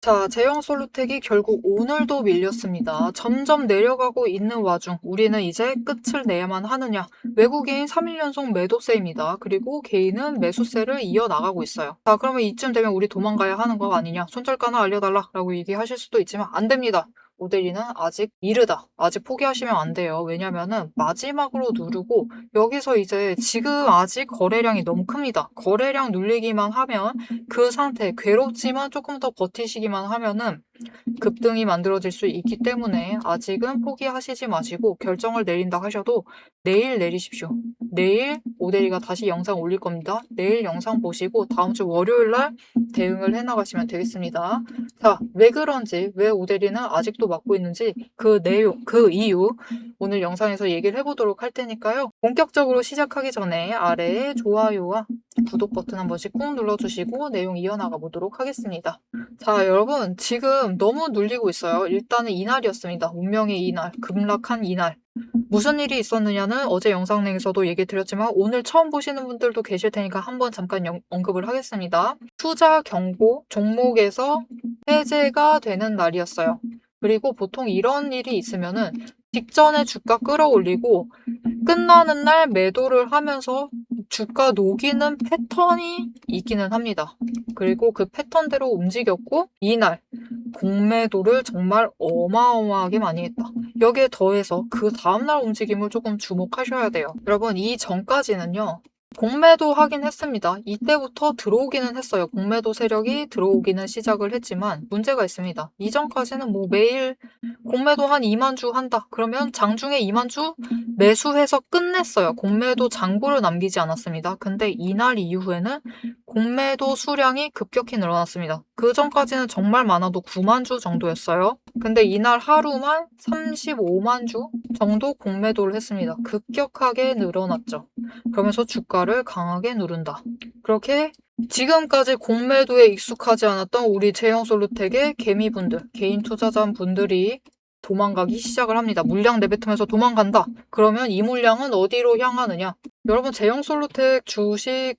자, 제형솔루텍이 결국 오늘도 밀렸습니다. 점점 내려가고 있는 와중 우리는 이제 끝을 내야만 하느냐. 외국인 3일 연속 매도세입니다. 그리고 개인은 매수세를 이어나가고 있어요. 자, 그러면 이쯤 되면 우리 도망가야 하는 거 아니냐. 손절가나 알려달라 라고 얘기하실 수도 있지만 안 됩니다. 오데리는 아직 이르다. 아직 포기하시면 안 돼요. 왜냐면은 마지막으로 누르고 여기서 이제 지금 아직 거래량이 너무 큽니다. 거래량 눌리기만 하면 그 상태 괴롭지만 조금 더 버티시기만 하면은 급등이 만들어질 수 있기 때문에 아직은 포기하시지 마시고 결정을 내린다 하셔도 내일 내리십시오. 내일 오데리가 다시 영상 올릴 겁니다. 내일 영상 보시고 다음 주 월요일 날 대응을 해나가시면 되겠습니다. 자, 왜 그런지, 왜 오데리는 아직도 막고 있는지 그 내용, 그 이유 오늘 영상에서 얘기를 해보도록 할 테니까요. 본격적으로 시작하기 전에 아래에 좋아요와 구독 버튼 한 번씩 꾹 눌러주시고 내용 이어나가 보도록 하겠습니다. 자, 여러분 지금 너무 눌리고 있어요. 일단은 이날이었습니다. 운명의 이날, 급락한 이날. 무슨 일이 있었느냐는 어제 영상 내에서도 얘기 드렸지만 오늘 처음 보시는 분들도 계실 테니까 한번 잠깐 언급을 하겠습니다. 투자 경고 종목에서 해제가 되는 날이었어요. 그리고 보통 이런 일이 있으면은 직전에 주가 끌어올리고 끝나는 날 매도를 하면서 주가 녹이는 패턴이 있기는 합니다. 그리고 그 패턴대로 움직였고 이날 공매도를 정말 어마어마하게 많이 했다. 여기에 더해서 그 다음날 움직임을 조금 주목하셔야 돼요. 여러분 이 전까지는요. 공매도 하긴 했습니다. 이때부터 들어오기는 했어요. 공매도 세력이 들어오기는 시작을 했지만 문제가 있습니다. 이전까지는 뭐 매일 공매도 한 2만 주 한다. 그러면 장중에 2만 주 매수해서 끝냈어요. 공매도 잔고를 남기지 않았습니다. 근데 이날 이후에는 공매도 수량이 급격히 늘어났습니다. 그 전까지는 정말 많아도 9만 주 정도였어요. 근데 이날 하루만 35만 주 정도 공매도를 했습니다. 급격하게 늘어났죠. 그러면서 주가를 강하게 누른다. 그렇게 지금까지 공매도에 익숙하지 않았던 우리 제형솔루텍의 개미분들, 개인 투자자분들이 도망가기 시작을 합니다. 물량 내뱉으면서 도망간다. 그러면 이 물량은 어디로 향하느냐? 여러분 제형솔루텍 주식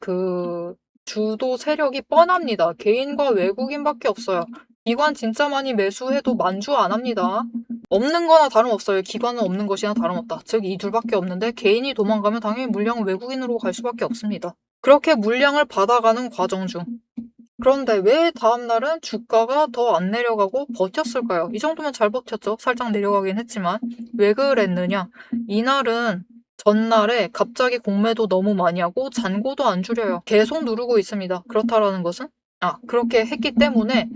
주도 세력이 뻔합니다. 개인과 외국인밖에 없어요. 기관 진짜 많이 매수해도 만주 안 합니다. 없는 거나 다름없어요. 기관은 없는 것이나 다름없다. 즉 이 둘밖에 없는데 개인이 도망가면 당연히 물량은 외국인으로 갈 수밖에 없습니다. 그렇게 물량을 받아가는 과정 중 그런데 왜 다음날은 주가가 더 안 내려가고 버텼을까요? 이 정도면 잘 버텼죠. 살짝 내려가긴 했지만 왜 그랬느냐? 이날은 전날에 갑자기 공매도 너무 많이 하고 잔고도 안 줄여요. 계속 누르고 있습니다. 그렇다라는 것은 그렇게 했기 때문에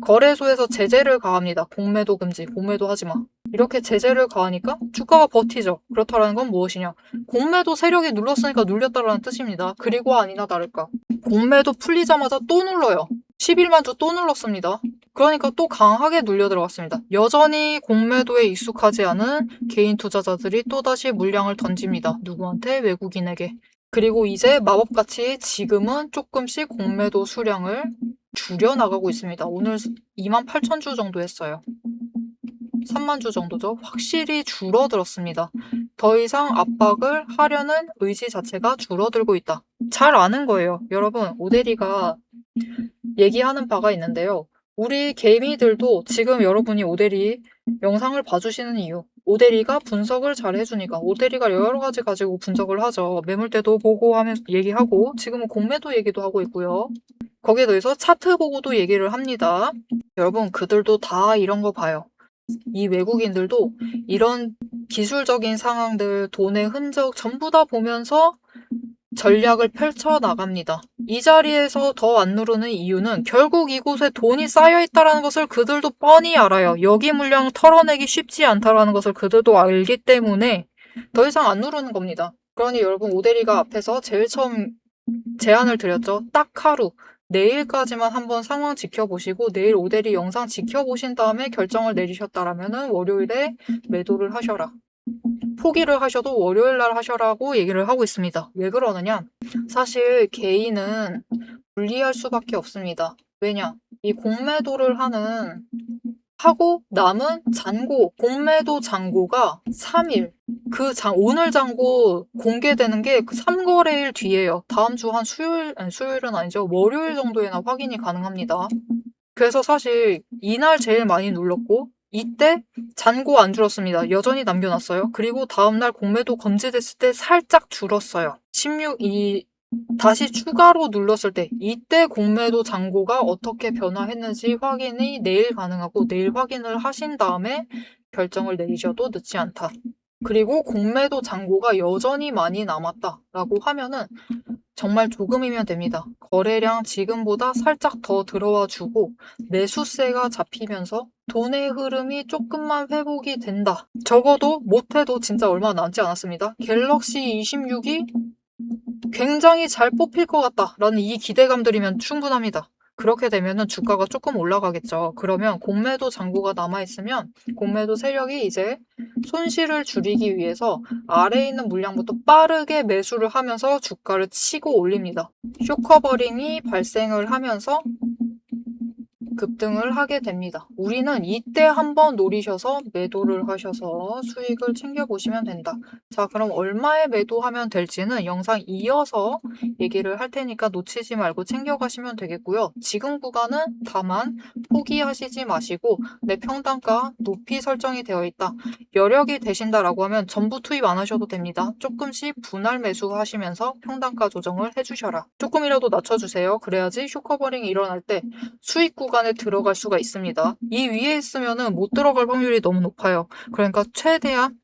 거래소에서 제재를 가합니다. 공매도 금지, 공매도 하지 마. 이렇게 제재를 가하니까 주가가 버티죠. 그렇다라는 건 무엇이냐? 공매도 세력이 눌렀으니까 눌렸다라는 뜻입니다. 그리고 아니나 다를까. 공매도 풀리자마자 또 눌러요. 11만 주 또 눌렀습니다. 그러니까 또 강하게 눌려 들어갔습니다. 여전히 공매도에 익숙하지 않은 개인 투자자들이 또다시 물량을 던집니다. 누구한테? 외국인에게. 그리고 이제 마법같이 지금은 조금씩 공매도 수량을 줄여나가고 있습니다. 오늘 28,000주 정도 했어요. 3만 주 정도죠. 확실히 줄어들었습니다. 더 이상 압박을 하려는 의지 자체가 줄어들고 있다. 잘 아는 거예요. 여러분, 오데리가 얘기하는 바가 있는데요. 우리 개미들도 지금 여러분이 오데리 영상을 봐주시는 이유. 오데리가 분석을 잘 해주니까 오데리가 여러 가지 가지고 분석을 하죠. 매물대도 보고 하면서 얘기하고 지금은 공매도 얘기도 하고 있고요. 거기에 더해서 차트 보고도 얘기를 합니다. 여러분 그들도 다 이런 거 봐요. 이 외국인들도 이런 기술적인 상황들, 돈의 흔적 전부 다 보면서 전략을 펼쳐 나갑니다. 이 자리에서 더 안 누르는 이유는 결국 이곳에 돈이 쌓여 있다는 것을 그들도 뻔히 알아요. 여기 물량을 털어내기 쉽지 않다는 것을 그들도 알기 때문에 더 이상 안 누르는 겁니다. 그러니 여러분 오데리가 앞에서 제일 처음 제안을 드렸죠. 딱 하루. 내일까지만 한번 상황 지켜보시고 내일 오데리 영상 지켜보신 다음에 결정을 내리셨다라면 월요일에 매도를 하셔라. 포기를 하셔도 월요일 날 하셔라고 얘기를 하고 있습니다. 왜 그러느냐? 사실 개인은 불리할 수밖에 없습니다. 왜냐? 이 공매도를 하고 남은 잔고, 공매도 잔고가 3일. 오늘 잔고 공개되는 게 그 3거래일 뒤에요. 다음 주 한 수요일은 아니죠. 월요일 정도에나 확인이 가능합니다. 그래서 사실 이날 제일 많이 눌렀고 이때 잔고 안 줄었습니다. 여전히 남겨놨어요. 그리고 다음날 공매도 검지됐을 때 살짝 줄었어요. 16, 다시 추가로 눌렀을 때 이때 공매도 잔고가 어떻게 변화했는지 확인이 내일 가능하고 내일 확인을 하신 다음에 결정을 내리셔도 늦지 않다. 그리고 공매도 잔고가 여전히 많이 남았다라고 하면은 정말 조금이면 됩니다. 거래량 지금보다 살짝 더 들어와 주고 매수세가 잡히면서 돈의 흐름이 조금만 회복이 된다. 적어도 못해도 진짜 얼마 남지 않았습니다. 갤럭시 26이 굉장히 잘 뽑힐 것 같다라는 이 기대감들이면 충분합니다. 그렇게 되면은 주가가 조금 올라가겠죠. 그러면 공매도 잔고가 남아있으면 공매도 세력이 이제 손실을 줄이기 위해서 아래에 있는 물량부터 빠르게 매수를 하면서 주가를 치고 올립니다. 쇼커버링이 발생을 하면서 급등을 하게 됩니다. 우리는 이때 한번 노리셔서 매도를 하셔서 수익을 챙겨보시면 된다. 자, 그럼 얼마에 매도하면 될지는 영상 이어서 얘기를 할 테니까 놓치지 말고 챙겨가시면 되겠고요. 지금 구간은 다만 포기하시지 마시고 내 평단가 높이 설정이 되어 있다. 여력이 되신다라고 하면 전부 투입 안 하셔도 됩니다. 조금씩 분할 매수하시면서 평단가 조정을 해주셔라. 조금이라도 낮춰주세요. 그래야지 쇼커버링이 일어날 때 수익 구간에 들어갈 수가 있습니다. 이 위에 있으면은 못 들어갈 확률이 너무 높아요. 그러니까 최대한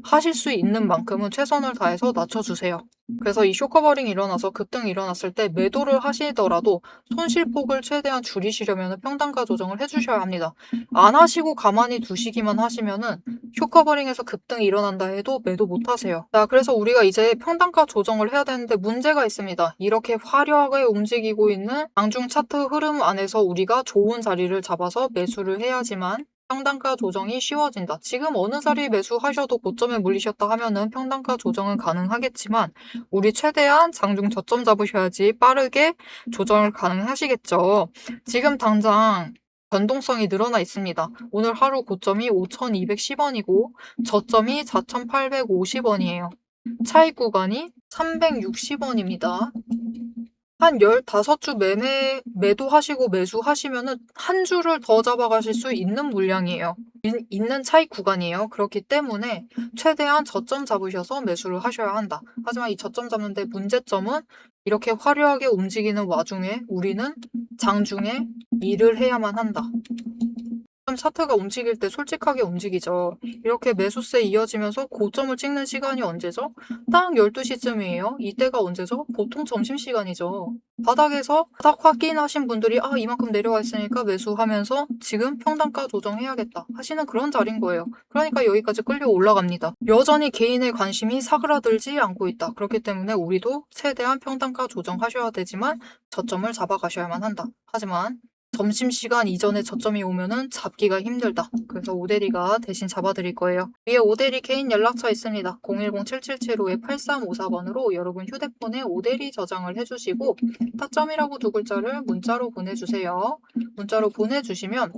하실 수 있는 만큼은 최선을 다해서 낮춰주세요. 그래서 이 쇼커버링이 일어나서 급등이 일어났을 때 매도를 하시더라도 손실폭을 최대한 줄이시려면 평단가 조정을 해주셔야 합니다. 안 하시고 가만히 두시기만 하시면은 쇼커버링에서 급등이 일어난다 해도 매도 못 하세요. 자, 그래서 우리가 이제 평단가 조정을 해야 되는데 문제가 있습니다. 이렇게 화려하게 움직이고 있는 장중 차트 흐름 안에서 우리가 좋은 자리를 잡아서 매수를 해야지만 평단가 조정이 쉬워진다. 지금 어느 자리에 매수하셔도 고점에 물리셨다 하면은 평단가 조정은 가능하겠지만 우리 최대한 장중 저점 잡으셔야지 빠르게 조정을 가능하시겠죠. 지금 당장 변동성이 늘어나 있습니다. 오늘 하루 고점이 5,210원이고 저점이 4,850원이에요. 차익 구간이 360원입니다. 한 15주 매도하시고 매수하시면은 한 주를 더 잡아가실 수 있는 물량이에요. 있는 차익 구간이에요. 그렇기 때문에 최대한 저점 잡으셔서 매수를 하셔야 한다. 하지만 이 저점 잡는데 문제점은 이렇게 화려하게 움직이는 와중에 우리는 장중에 일을 해야만 한다. 차트가 움직일 때 솔직하게 움직이죠. 이렇게 매수세 이어지면서 고점을 찍는 시간이 언제죠? 딱 12시쯤이에요. 이때가 언제죠? 보통 점심시간이죠. 바닥에서 바닥 확인하신 분들이 이만큼 내려와 있으니까 매수하면서 지금 평단가 조정해야겠다 하시는 그런 자리인 거예요. 그러니까 여기까지 끌려 올라갑니다. 여전히 개인의 관심이 사그라들지 않고 있다. 그렇기 때문에 우리도 최대한 평단가 조정하셔야 되지만 저점을 잡아가셔야만 한다. 하지만 점심시간 이전에 저점이 오면은 잡기가 힘들다. 그래서 오대리가 대신 잡아드릴 거예요. 위에 오대리 개인 연락처 있습니다. 010-7775-8354번으로 여러분 휴대폰에 오대리 저장을 해주시고 타점이라고 두 글자를 문자로 보내주세요. 문자로 보내주시면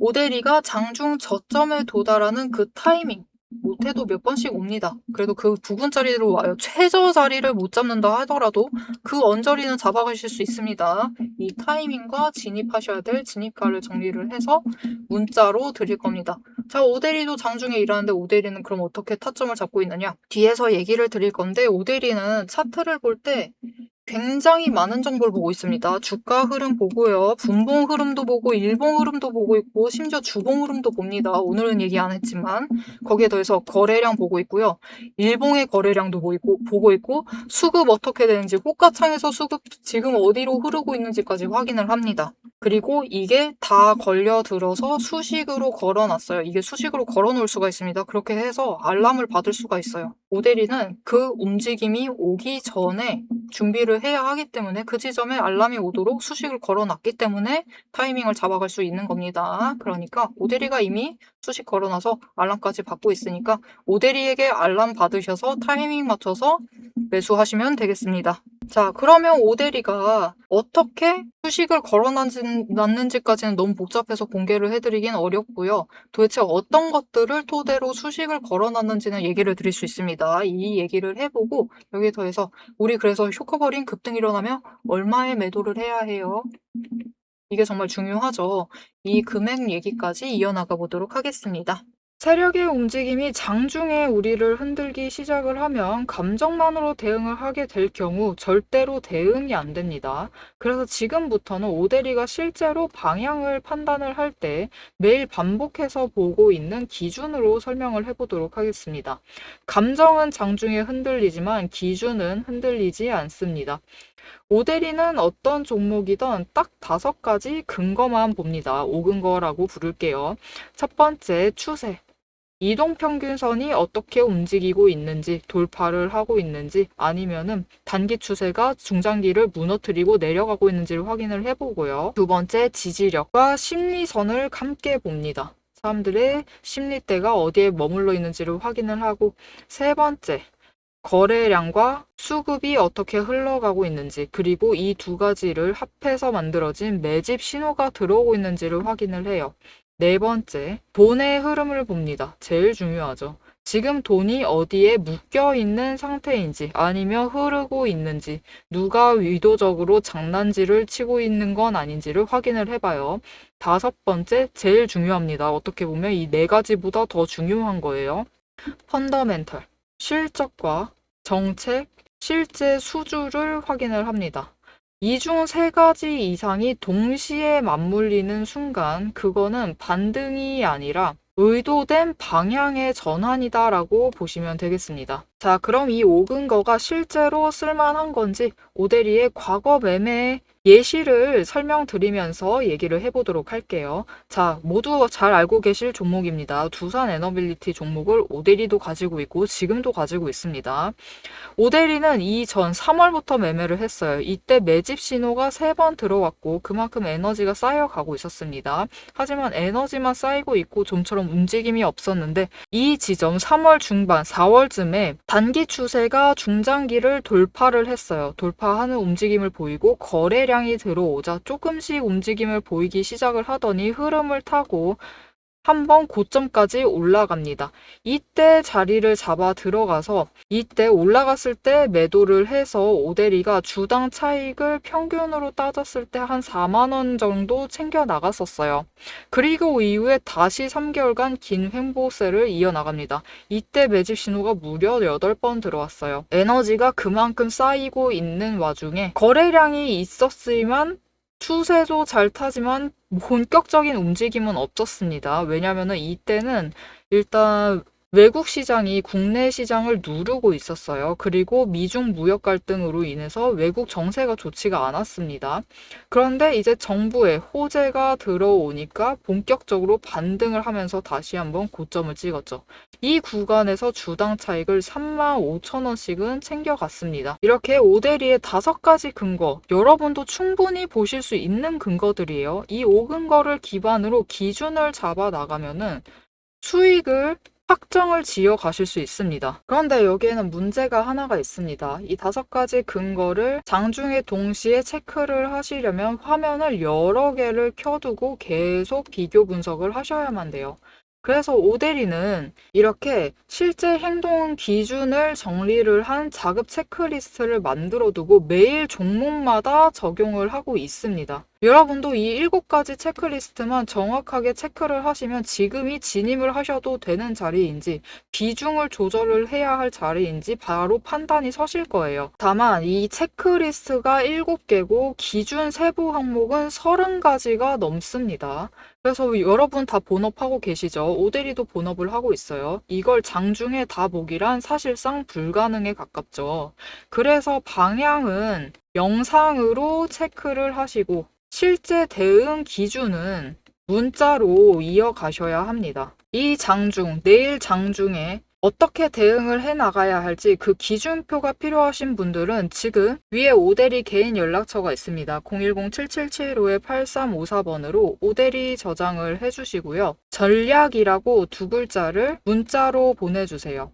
오대리가 장중 저점에 도달하는 그 타이밍 못해도 몇 번씩 옵니다. 그래도 그 부근자리로 와요. 최저 자리를 못 잡는다 하더라도 그 언저리는 잡아가실 수 있습니다. 이 타이밍과 진입하셔야 될 진입가를 정리를 해서 문자로 드릴 겁니다. 자, 오대리도 장중에 일하는데 오대리는 그럼 어떻게 타점을 잡고 있느냐? 뒤에서 얘기를 드릴 건데 오대리는 차트를 볼 때 굉장히 많은 정보를 보고 있습니다. 주가 흐름 보고요. 분봉 흐름도 보고 일봉 흐름도 보고 있고 심지어 주봉 흐름도 봅니다. 오늘은 얘기 안 했지만 거기에 더해서 거래량 보고 있고요. 일봉의 거래량도 보고 있고 수급 어떻게 되는지 호가창에서 수급 지금 어디로 흐르고 있는지까지 확인을 합니다. 그리고 이게 다 걸려들어서 수식으로 걸어놨어요. 이게 수식으로 걸어놓을 수가 있습니다. 그렇게 해서 알람을 받을 수가 있어요. 오대리는 그 움직임이 오기 전에 준비를 해야 하기 때문에 그 지점에 알람이 오도록 수식을 걸어놨기 때문에 타이밍을 잡아갈 수 있는 겁니다. 그러니까 오대리가 이미 수식 걸어놔서 알람까지 받고 있으니까 오대리에게 알람 받으셔서 타이밍 맞춰서 매수하시면 되겠습니다. 자, 그러면 오대리가 어떻게 수식을 걸어놨는지까지는 너무 복잡해서 공개를 해드리긴 어렵고요. 도대체 어떤 것들을 토대로 수식을 걸어놨는지는 얘기를 드릴 수 있습니다. 이 얘기를 해보고 여기에 더해서 우리 그래서 쇼커버링 급등 일어나면 얼마에 매도를 해야 해요? 이게 정말 중요하죠. 이 금액 얘기까지 이어나가 보도록 하겠습니다. 세력의 움직임이 장중에 우리를 흔들기 시작을 하면 감정만으로 대응을 하게 될 경우 절대로 대응이 안 됩니다. 그래서 지금부터는 오대리가 실제로 방향을 판단을 할 때 매일 반복해서 보고 있는 기준으로 설명을 해보도록 하겠습니다. 감정은 장중에 흔들리지만 기준은 흔들리지 않습니다. 오대리는 어떤 종목이든 딱 5가지 근거만 봅니다. 5근거라고 부를게요. 첫 번째, 추세. 이동평균선이 어떻게 움직이고 있는지, 돌파를 하고 있는지, 아니면은 단기 추세가 중장기를 무너뜨리고 내려가고 있는지를 확인을 해보고요. 두 번째, 지지력과 심리선을 함께 봅니다. 사람들의 심리대가 어디에 머물러 있는지를 확인을 하고, 세 번째, 거래량과 수급이 어떻게 흘러가고 있는지, 그리고 이 2가지를 합해서 만들어진 매집 신호가 들어오고 있는지를 확인을 해요. 네 번째, 돈의 흐름을 봅니다. 제일 중요하죠. 지금 돈이 어디에 묶여 있는 상태인지, 아니면 흐르고 있는지, 누가 의도적으로 장난질을 치고 있는 건 아닌지를 확인을 해봐요. 5번째, 제일 중요합니다. 어떻게 보면 이 4가지보다 더 중요한 거예요. 펀더멘털, 실적과 정책, 실제 수주를 확인을 합니다. 이 중 3가지 이상이 동시에 맞물리는 순간 그거는 반등이 아니라 의도된 방향의 전환이다라고 보시면 되겠습니다. 자, 그럼 이 5근거가 실제로 쓸만한 건지 오대리의 과거 매매 예시를 설명드리면서 얘기를 해보도록 할게요. 자, 모두 잘 알고 계실 종목입니다. 두산 에너빌리티 종목을 오대리도 가지고 있고 지금도 가지고 있습니다. 오대리는 이전 3월부터 매매를 했어요. 이때 매집 신호가 3번 들어왔고 그만큼 에너지가 쌓여가고 있었습니다. 하지만 에너지만 쌓이고 있고 좀처럼 움직임이 없었는데 이 지점 3월 중반, 4월쯤에 단기 추세가 중장기를 돌파를 했어요. 돌파하는 움직임을 보이고 거래량이 들어오자 조금씩 움직임을 보이기 시작을 하더니 흐름을 타고 한번 고점까지 올라갑니다. 이때 자리를 잡아 들어가서 이때 올라갔을 때 매도를 해서 오대리가 주당 차익을 평균으로 따졌을 때 한 4만 원 정도 챙겨 나갔었어요. 그리고 이후에 다시 3개월간 긴 횡보세를 이어나갑니다. 이때 매집 신호가 무려 8번 들어왔어요. 에너지가 그만큼 쌓이고 있는 와중에 거래량이 있었지만 추세도 잘 타지만 본격적인 움직임은 없었습니다. 왜냐하면 이때는 일단 외국 시장이 국내 시장을 누르고 있었어요. 그리고 미중 무역 갈등으로 인해서 외국 정세가 좋지가 않았습니다. 그런데 이제 정부의 호재가 들어오니까 본격적으로 반등을 하면서 다시 한번 고점을 찍었죠. 이 구간에서 주당 차익을 35,000원씩은 챙겨갔습니다. 이렇게 오대리의 5가지 근거, 여러분도 충분히 보실 수 있는 근거들이에요. 이 5근거를 기반으로 기준을 잡아 나가면은 수익을 확정을 지어 가실 수 있습니다. 그런데 여기에는 문제가 하나가 있습니다. 이 5가지 근거를 장중에 동시에 체크를 하시려면 화면을 여러 개를 켜두고 계속 비교 분석을 하셔야만 돼요. 그래서 오대리는 이렇게 실제 행동 기준을 정리를 한 자급 체크리스트를 만들어 두고 매일 종목마다 적용을 하고 있습니다. 여러분도 이 7가지 체크리스트만 정확하게 체크를 하시면 지금이 진입을 하셔도 되는 자리인지 비중을 조절을 해야 할 자리인지 바로 판단이 서실 거예요. 다만 이 체크리스트가 7개고 기준 세부 항목은 30가지가 넘습니다. 그래서 여러분 다 본업하고 계시죠? 오대리도 본업을 하고 있어요. 이걸 장중에 다 보기란 사실상 불가능에 가깝죠. 그래서 방향은 영상으로 체크를 하시고 실제 대응 기준은 문자로 이어가셔야 합니다. 이 장중, 내일 장중에 어떻게 대응을 해 나가야 할지 그 기준표가 필요하신 분들은 지금 위에 오대리 개인 연락처가 있습니다. 010-7775-8354번으로 오대리 저장을 해주시고요. 전략이라고 2글자를 문자로 보내주세요.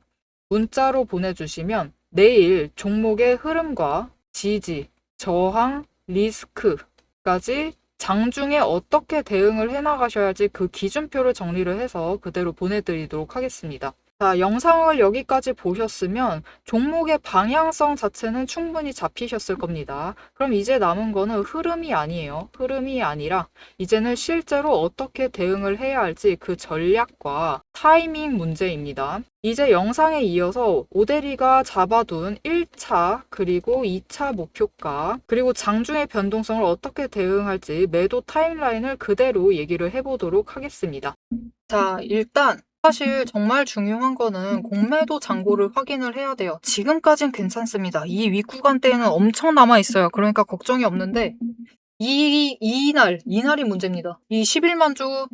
문자로 보내주시면 내일 종목의 흐름과 지지, 저항, 리스크 까지 장중에 어떻게 대응을 해나가셔야지 그 기준표를 정리를 해서 그대로 보내드리도록 하겠습니다. 자, 영상을 여기까지 보셨으면 종목의 방향성 자체는 충분히 잡히셨을 겁니다. 그럼 이제 남은 거는 흐름이 아니에요. 흐름이 아니라 이제는 실제로 어떻게 대응을 해야 할지 그 전략과 타이밍 문제입니다. 이제 영상에 이어서 오데리가 잡아둔 1차 그리고 2차 목표가 그리고 장중의 변동성을 어떻게 대응할지 매도 타임라인을 그대로 얘기를 해보도록 하겠습니다. 자, 일단 사실 정말 중요한 거는 공매도 잔고를 확인을 해야 돼요. 지금까진 괜찮습니다. 이 윗구간대에는 엄청 남아있어요. 그러니까 걱정이 없는데 이날이 문제입니다. 이 11만 주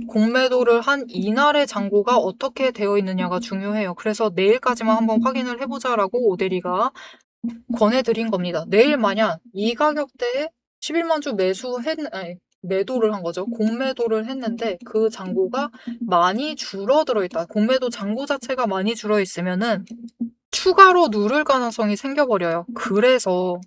공매도를 한 이날의 잔고가 어떻게 되어 있느냐가 중요해요. 그래서 내일까지만 한번 확인을 해보자라고 오데리가 권해드린 겁니다. 내일 만약 이 가격대에 11만 주 매도를 한 거죠. 공매도를 했는데 그 잔고가 많이 줄어들어 있다. 공매도 잔고 자체가 많이 줄어 있으면은 추가로 누를 가능성이 생겨버려요. 그래서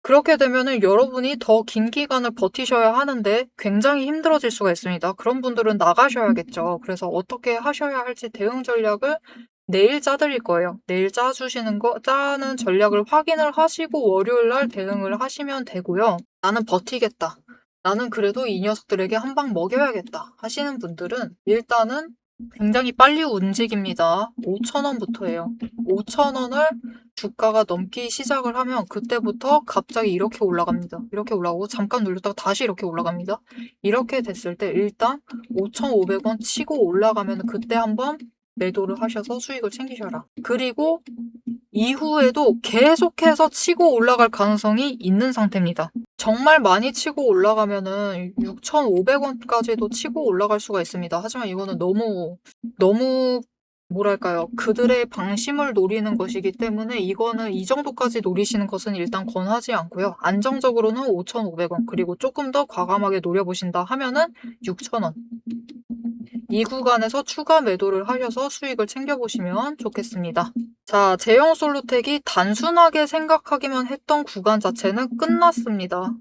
그렇게 되면은 여러분이 더 긴 기간을 버티셔야 하는데 굉장히 힘들어질 수가 있습니다. 그런 분들은 나가셔야겠죠. 그래서 어떻게 하셔야 할지 대응 전략을 내일 짜드릴 거예요. 내일 짜는 전략을 확인을 하시고 월요일 날 대응을 하시면 되고요. 나는 버티겠다. 나는 그래도 이 녀석들에게 한 방 먹여야겠다 하시는 분들은 일단은 굉장히 빨리 움직입니다. 5,000원부터예요. 5,000원을 주가가 넘기 시작을 하면 그때부터 갑자기 이렇게 올라갑니다. 이렇게 올라오고 잠깐 눌렸다가 다시 이렇게 올라갑니다. 이렇게 됐을 때 일단 5,500원 치고 올라가면 그때 한번 매도를 하셔서 수익을 챙기셔라. 그리고 이후에도 계속해서 치고 올라갈 가능성이 있는 상태입니다. 정말 많이 치고 올라가면은 6,500원까지도 치고 올라갈 수가 있습니다. 하지만 이거는 너무 뭐랄까요. 그들의 방심을 노리는 것이기 때문에 이거는 이 정도까지 노리시는 것은 일단 권하지 않고요. 안정적으로는 5,500원 그리고 조금 더 과감하게 노려보신다 하면은 6,000원. 이 구간에서 추가 매도를 하셔서 수익을 챙겨보시면 좋겠습니다. 자, 제형 솔루텍이 단순하게 생각하기만 했던 구간 자체는 끝났습니다.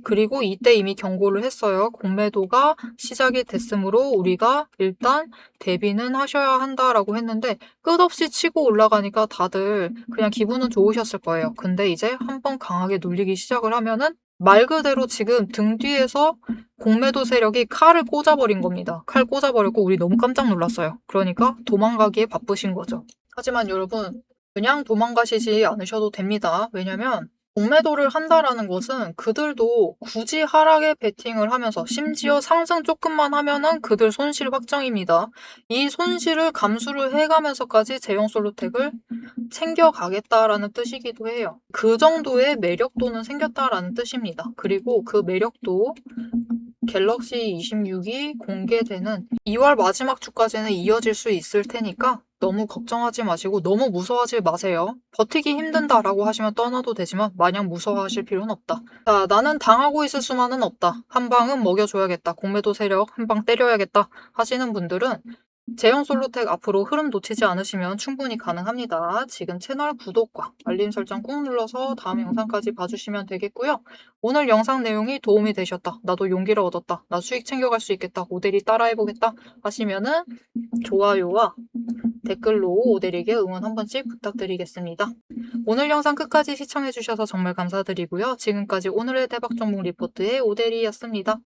그리고 이때 이미 경고를 했어요. 공매도가 시작이 됐으므로 우리가 일단 대비는 하셔야 한다라고 했는데 끝없이 치고 올라가니까 다들 그냥 기분은 좋으셨을 거예요. 근데 이제 한번 강하게 눌리기 시작을 하면은 말 그대로 지금 등 뒤에서 공매도 세력이 칼을 꽂아버린 겁니다. 칼 꽂아버렸고 우리 너무 깜짝 놀랐어요. 그러니까 도망가기에 바쁘신 거죠. 하지만 여러분 그냥 도망가시지 않으셔도 됩니다. 왜냐면 공매도를 한다라는 것은 그들도 굳이 하락에 베팅을 하면서 심지어 상승 조금만 하면은 그들 손실 확정입니다. 이 손실을 감수를 해가면서까지 제형솔루텍을 챙겨가겠다라는 뜻이기도 해요. 그 정도의 매력도는 생겼다라는 뜻입니다. 그리고 그 매력도 갤럭시 26이 공개되는 2월 마지막 주까지는 이어질 수 있을 테니까 너무 걱정하지 마시고 너무 무서워하지 마세요. 버티기 힘든다라고 하시면 떠나도 되지만 마냥 무서워하실 필요는 없다. 자, 나는 당하고 있을 수만은 없다. 한 방은 먹여줘야겠다. 공매도 세력 한 방 때려야겠다 하시는 분들은 제형 솔루텍 앞으로 흐름 놓치지 않으시면 충분히 가능합니다. 지금 채널 구독과 알림 설정 꾹 눌러서 다음 영상까지 봐주시면 되겠고요. 오늘 영상 내용이 도움이 되셨다. 나도 용기를 얻었다. 나 수익 챙겨갈 수 있겠다. 오데리 따라해보겠다 하시면은 좋아요와 댓글로 오데리에게 응원 한 번씩 부탁드리겠습니다. 오늘 영상 끝까지 시청해주셔서 정말 감사드리고요. 지금까지 오늘의 대박 종목 리포트의 오데리였습니다.